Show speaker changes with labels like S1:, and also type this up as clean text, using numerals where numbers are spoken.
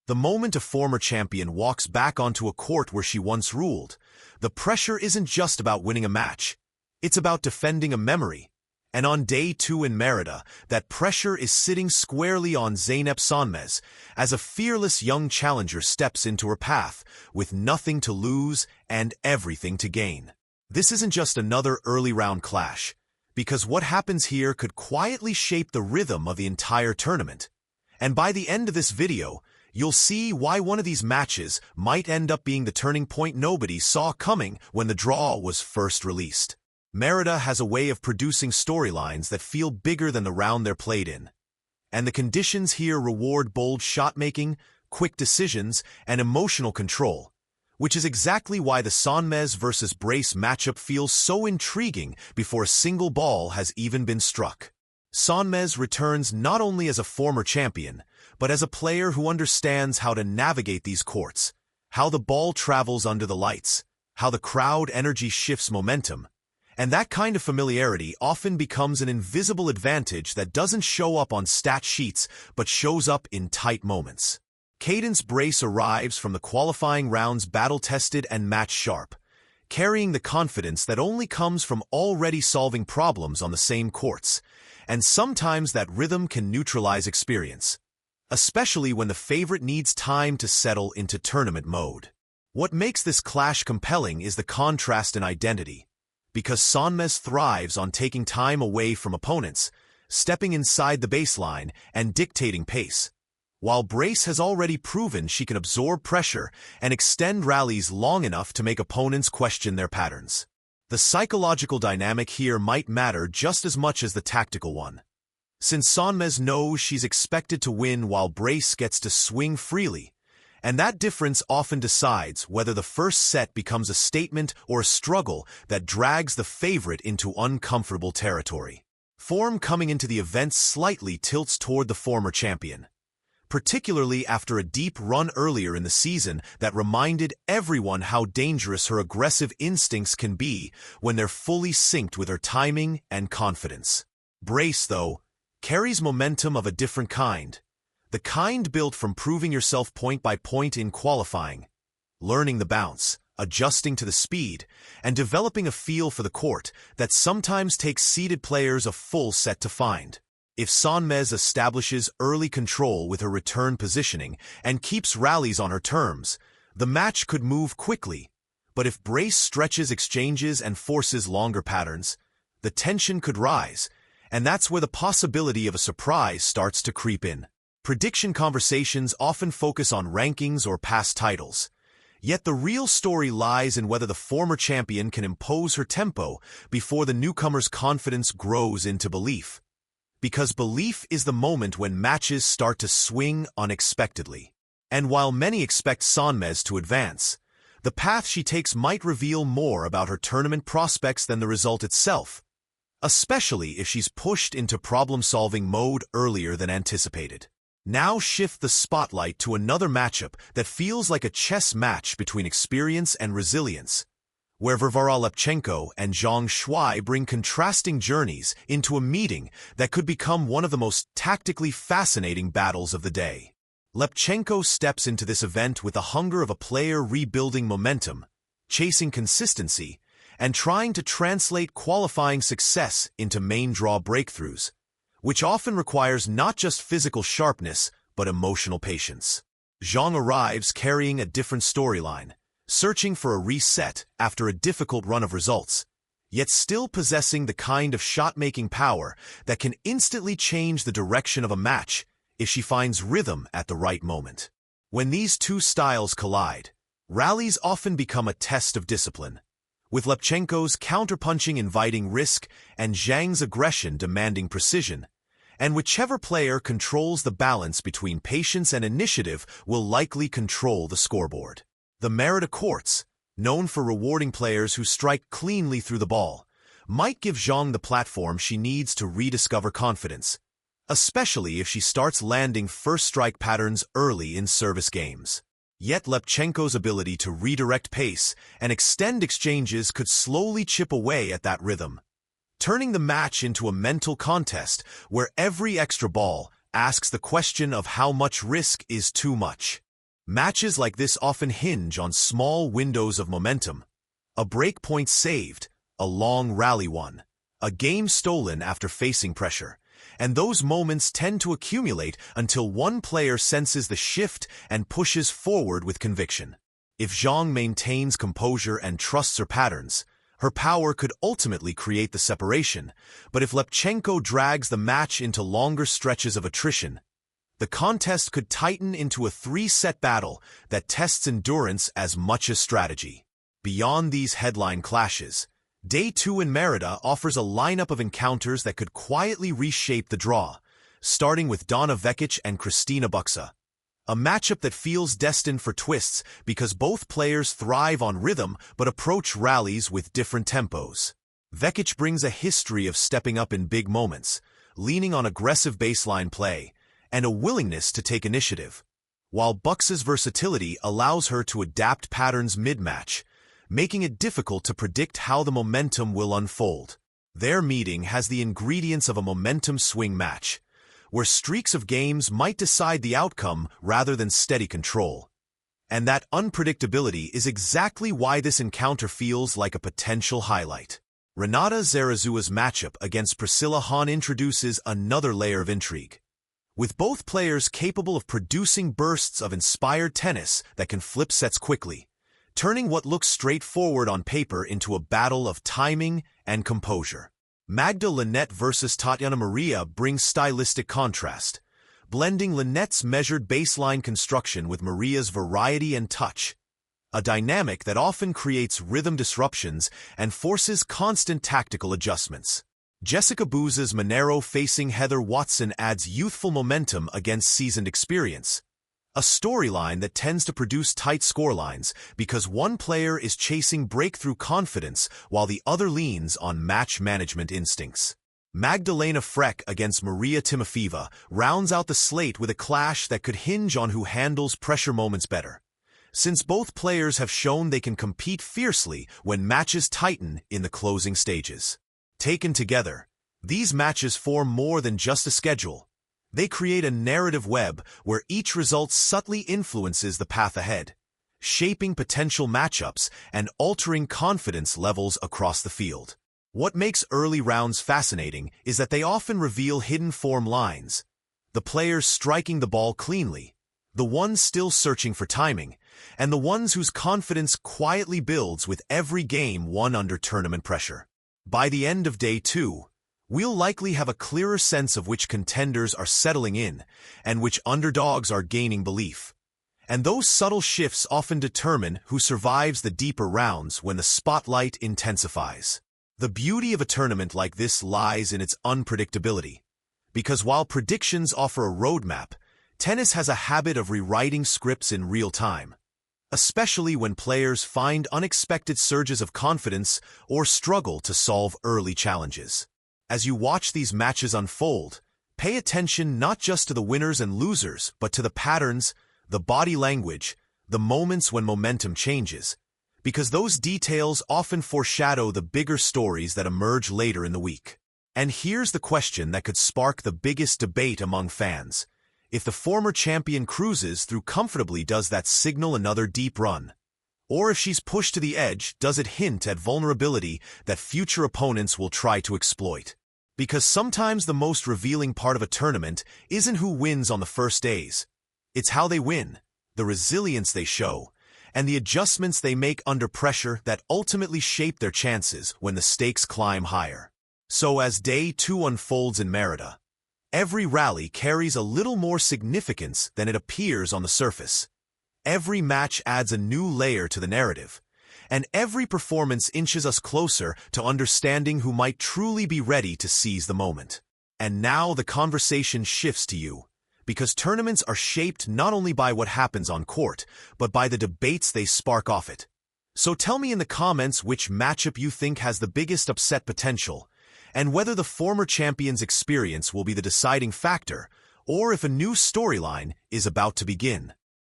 S1: The moment a former champion walks back onto a court where she once ruled, the pressure isn't just about winning a match. It's about defending a memory. And on day 2 in Merida, that pressure is sitting squarely on Zeynep Sonmez as a fearless young challenger steps into her path with nothing to lose and everything to gain. This isn't just another early round clash, because what happens here could quietly shape the rhythm of the entire tournament. And by the end of this video, you'll see why one of these matches might end up being the turning point nobody saw coming when the draw was first released. Merida has a way of producing storylines that feel bigger than the round they're played in. And the conditions here reward bold shot-making, quick decisions, and emotional control, which is exactly why the Sonmez versus Brace matchup feels so intriguing before a single ball has even been struck. Sonmez returns not only as a former champion, but as a player who understands how to navigate these courts, how the ball travels under the lights, how the crowd energy shifts momentum. And that kind of familiarity often becomes an invisible advantage that doesn't show up on stat sheets but shows up in tight moments. Cadence Brace arrives from the qualifying rounds battle-tested and match-sharp, carrying the confidence that only comes from already solving problems on the same courts, and sometimes that rhythm can neutralize experience, especially when the favorite needs time to settle into tournament mode. What makes this clash compelling is the contrast in identity, because Sonmez thrives on taking time away from opponents, stepping inside the baseline, and dictating pace, while Brace has already proven she can absorb pressure and extend rallies long enough to make opponents question their patterns. The psychological dynamic here might matter just as much as the tactical one, since Sonmez knows she's expected to win while Brace gets to swing freely, and that difference often decides whether the first set becomes a statement or a struggle that drags the favorite into uncomfortable territory. Form coming into the event slightly tilts toward the former champion, particularly after a deep run earlier in the season that reminded everyone how dangerous her aggressive instincts can be when they're fully synced with her timing and confidence. Brace, though, carries momentum of a different kind. The kind built from proving yourself point by point in qualifying, learning the bounce, adjusting to the speed, and developing a feel for the court that sometimes takes seeded players a full set to find. If Sonmez establishes early control with her return positioning and keeps rallies on her terms, the match could move quickly. But if Brace stretches exchanges and forces longer patterns, the tension could rise, and that's where the possibility of a surprise starts to creep in. Prediction conversations often focus on rankings or past titles, yet the real story lies in whether the former champion can impose her tempo before the newcomer's confidence grows into belief. Because belief is the moment when matches start to swing unexpectedly. And while many expect Sonmez to advance, the path she takes might reveal more about her tournament prospects than the result itself, especially if she's pushed into problem-solving mode earlier than anticipated. Now shift the spotlight to another matchup that feels like a chess match between experience and resilience, where Varvara Lepchenko and Zhang Shuai bring contrasting journeys into a meeting that could become one of the most tactically fascinating battles of the day. Lepchenko steps into this event with the hunger of a player rebuilding momentum, chasing consistency, and trying to translate qualifying success into main draw breakthroughs, which often requires not just physical sharpness, but emotional patience. Zhang arrives carrying a different storyline, searching for a reset after a difficult run of results, yet still possessing the kind of shot-making power that can instantly change the direction of a match if she finds rhythm at the right moment. When these two styles collide, rallies often become a test of discipline, with Lepchenko's counterpunching inviting risk and Zhang's aggression demanding precision, and whichever player controls the balance between patience and initiative will likely control the scoreboard. The Merida courts, known for rewarding players who strike cleanly through the ball, might give Zhang the platform she needs to rediscover confidence, especially if she starts landing first-strike patterns early in service games. Yet Lepchenko's ability to redirect pace and extend exchanges could slowly chip away at that rhythm, turning the match into a mental contest where every extra ball asks the question of how much risk is too much. Matches like this often hinge on small windows of momentum. A break point saved, a long rally won, a game stolen after facing pressure. And those moments tend to accumulate until one player senses the shift and pushes forward with conviction. If Zhang maintains composure and trusts her patterns, her power could ultimately create the separation. But if Lepchenko drags the match into longer stretches of attrition, the contest could tighten into a three-set battle that tests endurance as much as strategy. Beyond these headline clashes, Day 2 in Merida offers a lineup of encounters that could quietly reshape the draw, starting with Donna Vekic and Kristina Buxa. A matchup that feels destined for twists because both players thrive on rhythm but approach rallies with different tempos. Vekic brings a history of stepping up in big moments, leaning on aggressive baseline play, and a willingness to take initiative, while Buxa's versatility allows her to adapt patterns mid-match, making it difficult to predict how the momentum will unfold. Their meeting has the ingredients of a momentum swing match, where streaks of games might decide the outcome rather than steady control. And that unpredictability is exactly why this encounter feels like a potential highlight. Renata Zarazua's matchup against Priscilla Hahn introduces another layer of intrigue, with both players capable of producing bursts of inspired tennis that can flip sets quickly, turning what looks straightforward on paper into a battle of timing and composure. Magda Linette versus Tatiana Maria brings stylistic contrast, blending Linette's measured baseline construction with Maria's variety and touch, a dynamic that often creates rhythm disruptions and forces constant tactical adjustments. Jessica Booza's Monero facing Heather Watson adds youthful momentum against seasoned experience, a storyline that tends to produce tight scorelines because one player is chasing breakthrough confidence while the other leans on match management instincts. Magdalena Freck against Maria Timofeeva rounds out the slate with a clash that could hinge on who handles pressure moments better, since both players have shown they can compete fiercely when matches tighten in the closing stages. Taken together, these matches form more than just a schedule. They create a narrative web where each result subtly influences the path ahead, shaping potential matchups and altering confidence levels across the field. What makes early rounds fascinating is that they often reveal hidden form lines, the players striking the ball cleanly, the ones still searching for timing, and the ones whose confidence quietly builds with every game won under tournament pressure. By the end of Day 2, we'll likely have a clearer sense of which contenders are settling in and which underdogs are gaining belief. And those subtle shifts often determine who survives the deeper rounds when the spotlight intensifies. The beauty of a tournament like this lies in its unpredictability, because while predictions offer a roadmap, tennis has a habit of rewriting scripts in real time, especially when players find unexpected surges of confidence or struggle to solve early challenges. As you watch these matches unfold, pay attention not just to the winners and losers, but to the patterns, the body language, the moments when momentum changes, because those details often foreshadow the bigger stories that emerge later in the week. And here's the question that could spark the biggest debate among fans. If the former champion cruises through comfortably, does that signal another deep run? Or if she's pushed to the edge, does it hint at vulnerability that future opponents will try to exploit? Because sometimes the most revealing part of a tournament isn't who wins on the first days. It's how they win, the resilience they show, and the adjustments they make under pressure that ultimately shape their chances when the stakes climb higher. So as Day 2 unfolds in Merida, every rally carries a little more significance than it appears on the surface. Every match adds a new layer to the narrative, and every performance inches us closer to understanding who might truly be ready to seize the moment. And now the conversation shifts to you, because tournaments are shaped not only by what happens on court, but by the debates they spark off it. So tell me in the comments which matchup you think has the biggest upset potential, and whether the former champion's experience will be the deciding factor, or if a new storyline is about to begin.